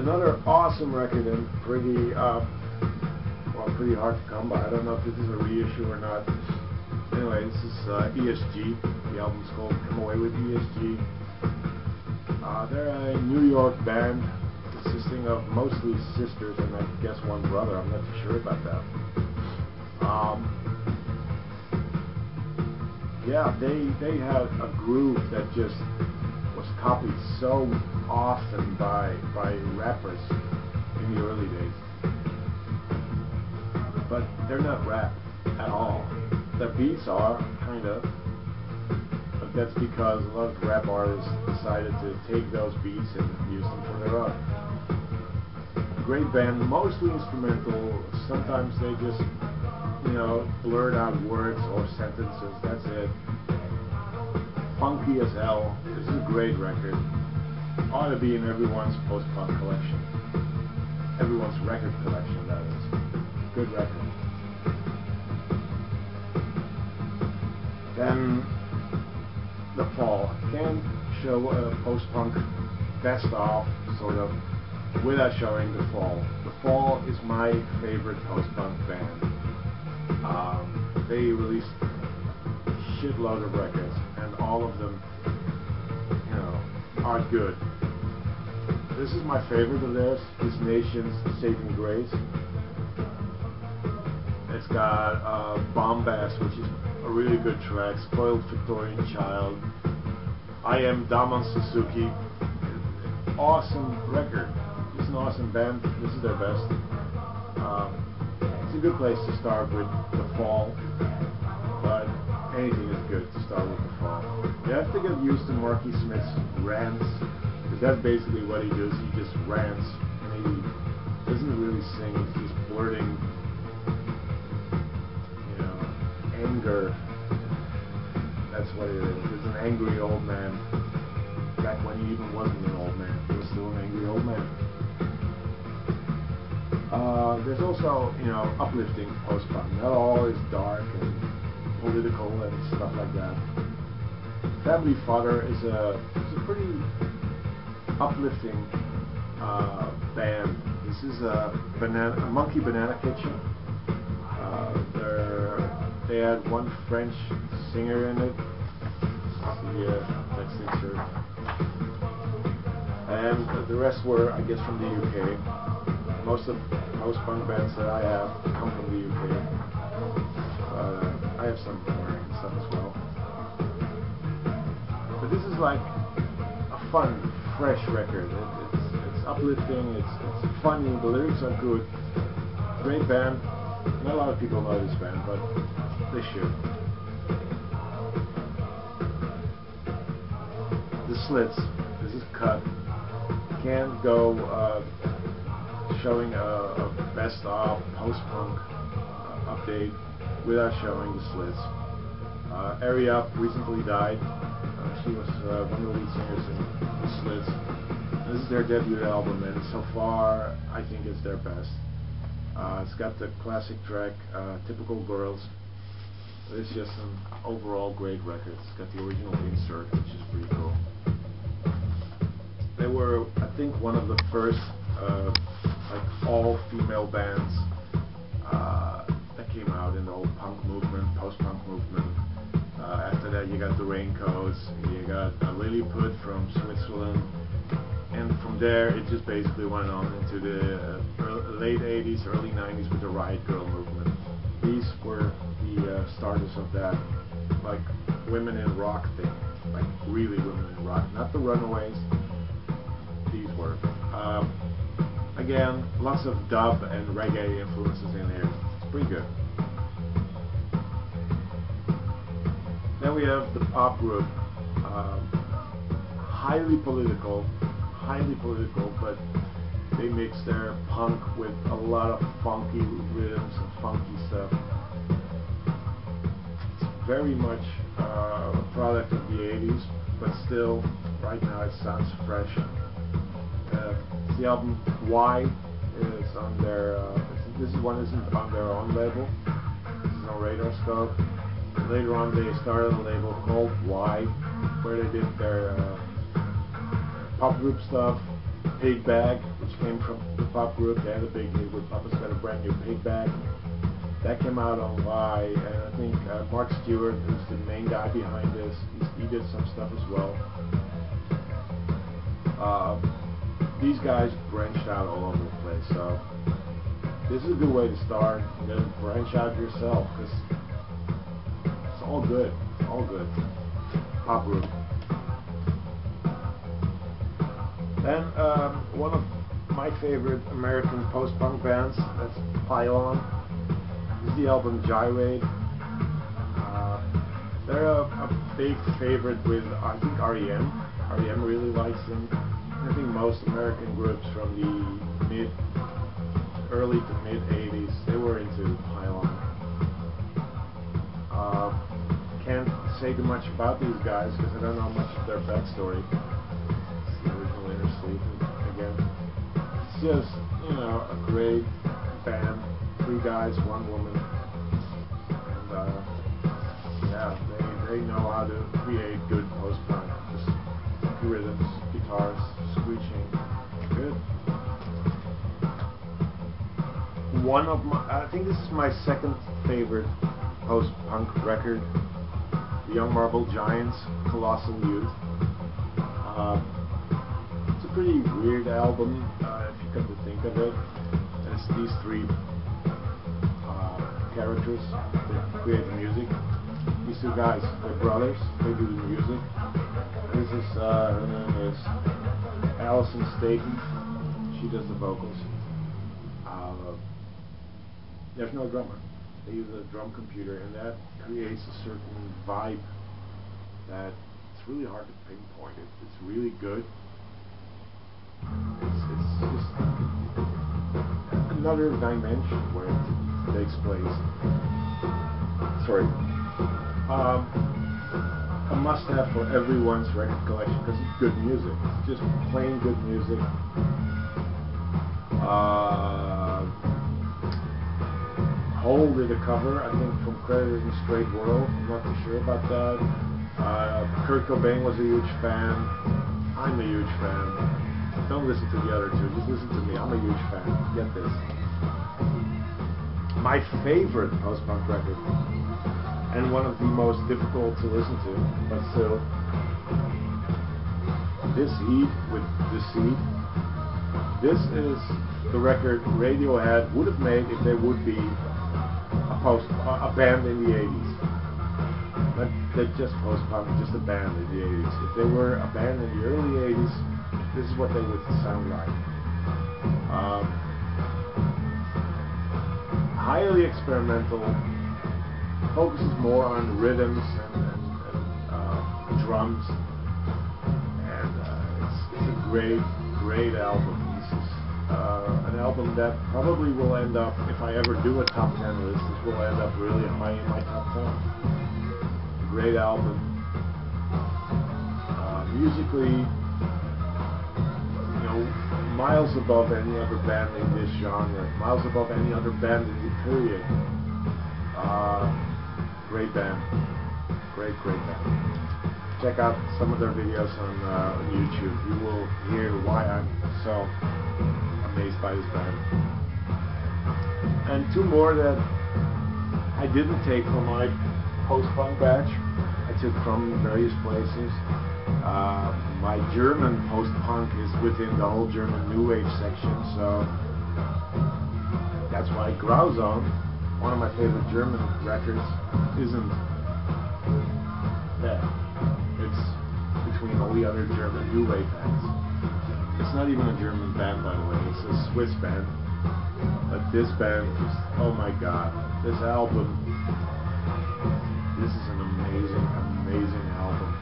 Another awesome record and pretty pretty hard to come by. I don't know if this is a reissue or not. Anyway, this is ESG. The album's called Come Away with ESG. They're a New York band consisting of mostly sisters and I guess one brother. I'm not too sure about that. Yeah, they had a groove that just was copied so often by rappers in the early days. But they're not rap at all. Their beats are, kind of. But that's because a lot of rap artists decided to take those beats and use them for their own. Great band, mostly instrumental. Sometimes they just, blurt out words or sentences. That's it. Funky as hell. This is a great record. Ought to be in everyone's post-punk collection. Everyone's record collection, that is. Good record. Then The Fall. Can't show a post-punk best-of, sort of, without showing The Fall. The Fall is my favorite post-punk band. They released a shitload of records, and all of them, are good. This is my favorite of theirs, This Nation's Saving Grace. It's got Bombast, which is a really good track, Spoiled Victorian Child, I Am Damon Suzuki. Awesome record. It's an awesome band. This is their best. It's a good place to start with The Fall, but anything is good to start with The Fall. You have to get used to Marky Smith's rants, because that's basically what he does. He just rants, and he doesn't really sing. He's just blurting, anger. That's what it is. He's an angry old man. Back when he even wasn't an old man, he was still an angry old man. There's also, uplifting post-punk. Not all is dark and political and stuff like that. Family Fodder is a pretty uplifting band. This is a Monkey Banana Kitchen. They had one French singer in it. Next insert. And the rest were, I guess, from the UK. Most of post-punk bands that I have come from the UK. I have some American stuff as well. But this is like a fun, fresh record. It's uplifting, it's funny, the lyrics are good. Great band. Not a lot of people know this band, but they should. The Slits. This is cut. Can't go showing a best-of post-punk update without showing the Slits. Ari Up recently died. She was one of the lead singers in the Slits. This is their debut album, and so far I think it's their best. It's got the classic track, Typical Girls. It's just an overall great record. It's got the original insert, which is pretty cool. They were, I think, one of the first all-female bands that came out in the whole punk movement, post-punk movement. After that, you got the Raincoats, you got Lilliput from Switzerland, and from there, it just basically went on into the late 80s, early 90s with the Riot Girl movement. These were the starters of that, like, women in rock thing, like really women in rock, not the Runaways. These were. Again, lots of dub and reggae influences in there. It's pretty good. Then we have the pop group. Highly political, but they mix their punk with a lot of funky rhythms and funky stuff. It's very much a product of the 80s, but still, right now it sounds fresh. The album Why is on their, this one isn't on their own label, this is on Radar Scope. Later on they started a label called Why, where they did their pop group stuff, Pig Bag, which which came from the pop group. They had a big hit with Papa's Got a Brand New Pig Bag. That came out on Y, and I think Mark Stewart, who's the main guy behind this, he did some stuff as well. These guys branched out all over the place, so this is a good way to start, and then branch out yourself, because it's all good. It's all good. Pop group. Then one of my favorite American post-punk bands, that's PIL. This is the album Gyrate. They're a big favorite with, I think, R.E.M. R.E.M. really likes them. I think most American groups from the early to mid 80s, they were into PIL. Can't say too much about these guys because I don't know much of their backstory. It's the original Inner Sleep again. It's just, you know, a great band. 3 guys, 1 woman. And yeah, they know how to create good post-punk. Just rhythms, guitars, screeching. Good. One of my, I think this is my second favorite post-punk record, The Young Marble Giants, Colossal Youth. It's a pretty weird album, if you come to think of it. It's these 3 characters that create the music. These 2 guys, they're brothers, they do the music. This is, her name is Allison Staten. She does the vocals. There's no drummer. They use a drum computer, and that creates a certain vibe that it's really hard to pinpoint. It's really good. It's just another dimension where it takes place. Sorry. A must-have for everyone's record collection because it's good music. It's just plain good music. Hole did a cover, I think, from Credit and Straight World. I'm not too sure about that. Kurt Cobain was a huge fan. I'm a huge fan. Don't listen to the other 2, just listen to me. I'm a huge fan. Get this. My favorite post-punk record, and one of the most difficult to listen to, but still, This Heat with Deceit. This is the record Radiohead would have made if they would be a band in the 80s. Not just post-punk, just a band in the 80s. If they were a band in the early 80s, this is what they would sound like. Highly experimental, focuses more on rhythms and drums, and it's a great album. This is an album that probably will end up, if I ever do a top 10 list, this will end up really high in my top 10. Great album. Musically, you know, miles above any other band in this genre, miles above any other band in the period. Great band. Great band. Check out some of their videos on YouTube. You will hear why I'm so amazed by this band. And 2 more that I didn't take from my post-punk batch. I took from various places. My German post-punk is within the whole German New Wave section, so that's why Grauzone, one of my favorite German records, isn't there. It's between all the other German New Wave bands. It's not even a German band, by the way, it's a Swiss band. But this band is, oh my god, this album, this is an amazing album.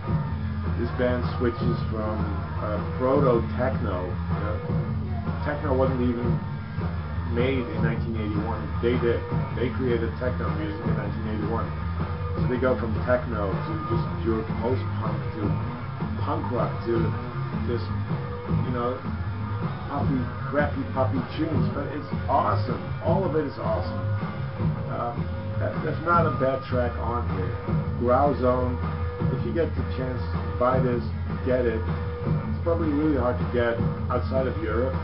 This band switches from proto-techno. You know, techno wasn't even made in 1981. They did. They created techno music in 1981. So they go from techno to just pure post-punk to punk rock to this, you know, crappy poppy tunes. But it's awesome. All of it is awesome. There's not a bad track on here. Grauzone, if you get the chance to buy this, get it. It's probably really hard to get outside of Europe.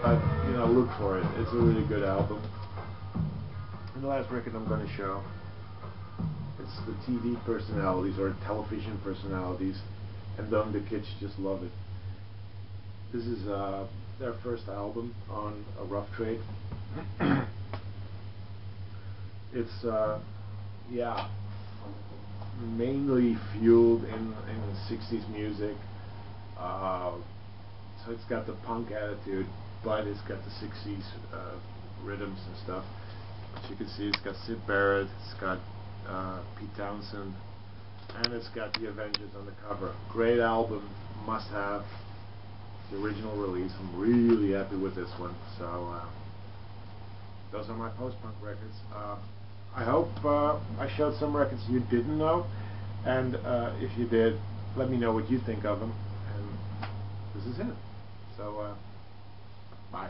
but you know, look for it. It's a really good album. And the last record I'm going to show, it's the TV personalities or television personalities, and them, the kids just love it. This is their first album on a Rough Trade. It's yeah, mainly fueled in 60s music. So it's got the punk attitude, but it's got the 60s rhythms and stuff. As you can see, it's got Syd Barrett, it's got Pete Townsend, and it's got the Avengers on the cover. Great album, must have. The original release. I'm really happy with this one. So those are my post-punk records. I hope I showed some records you didn't know, and if you did, let me know what you think of them. And this is it. So bye.